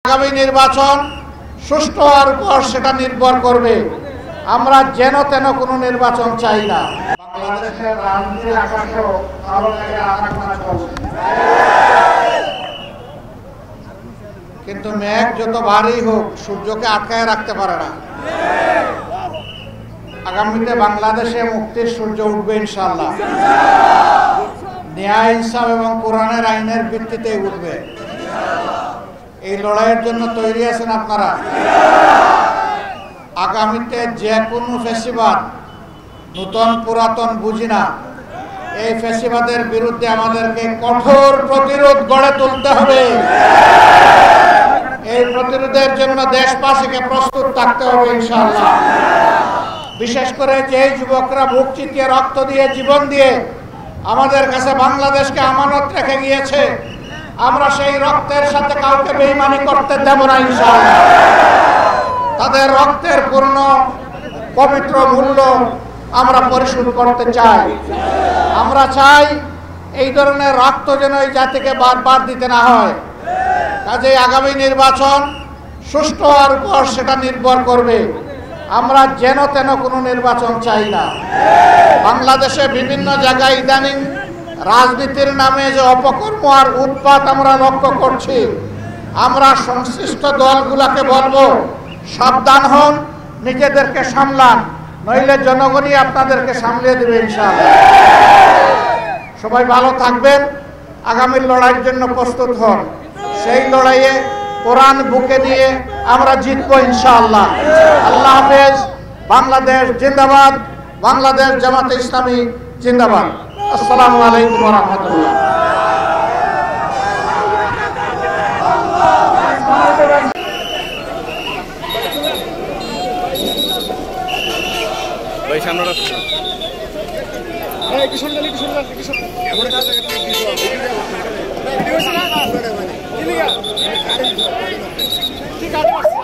আগামী নির্বাচন সুষ্ঠু হওয়ার উপর সেটা নির্ভর করবে। আমরা যেন তেন কোনো নির্বাচন চাই না। বাংলাদেশের রাজনীতির আকাশেও আরো আনাগোনা চলছে, কিন্তু মেঘ যত ভারী হোক সূর্যকে আটকায় রাখতে পারে না। আগামীতে বাংলাদেশে মুক্তির সূর্য উঠবে ইনশাআল্লাহ। ন্যায়, ইনসাফ এবং কোরআনের আইনের ভিত্তিতে উঠবে। এই লড়াইয়ের জন্য তৈরি আছেন আপনারা? আগামীতে যে কোনো ফ্যাসিবাদ, নূতন পুরাতন বুঝি না, এই ফ্যাসিবাদের বিরুদ্ধে আমাদেরকে কঠোর প্রতিরোধ গড়ে তুলতে হবে। এই প্রতিরোধের জন্য দেশবাসীকে প্রস্তুত থাকতে হবে ইনশাআল্লাহ। বিশেষ করে যে যুবকরা বুক চিতিয়ে রক্ত দিয়ে জীবন দিয়ে আমাদের কাছে বাংলাদেশকে আমানত রেখে গিয়েছে, আমরা সেই রক্তের সাথে কাউকে বেঈমানি করতে দেব না ইনশাআল্লাহ। তাদের রক্তের পূর্ণ পবিত্র মূল্য আমরা পরিশোধ করতে চাই। আমরা চাই এই ধরনের রক্ত যেন এই জাতিকে বারবার দিতে না হয়। কাজেই আগামী নির্বাচন সুষ্ঠু হওয়ার উপর সেটা নির্ভর করবে। আমরা যেন তেন কোনো নির্বাচন চাই না। বাংলাদেশে বিভিন্ন জায়গায় ইদানিং রাজনীতির নামে যে অপকর্ম আর উৎপাত আমরা লক্ষ্য করছি, আমরা সংশ্লিষ্ট দলগুলোকে বলবো, সাবধান হন, নিজেদেরকে সামলান, নইলে জনগণই আপনাদেরকে সামলিয়ে দেবে ইনশাআল্লাহ। সবাই ভালো থাকবেন, আগামীর লড়াইয়ের জন্য প্রস্তুত হন। সেই লড়াইয়ে কোরআন বুকে নিয়ে আমরা জিতবো ইনশাআল্লাহ। আল্লাহ হাফেজ। বাংলাদেশ জিন্দাবাদ। বাংলাদেশ জামাতে ইসলামী জিন্দাবাদ। আসসালামু আলাইকুম ওয়া রাহমাতুল্লাহ। ভাই সামনে রাখ। এই কিশোর গালি এমন একটা জায়গা থেকে ভিডিও ঠিক আছে।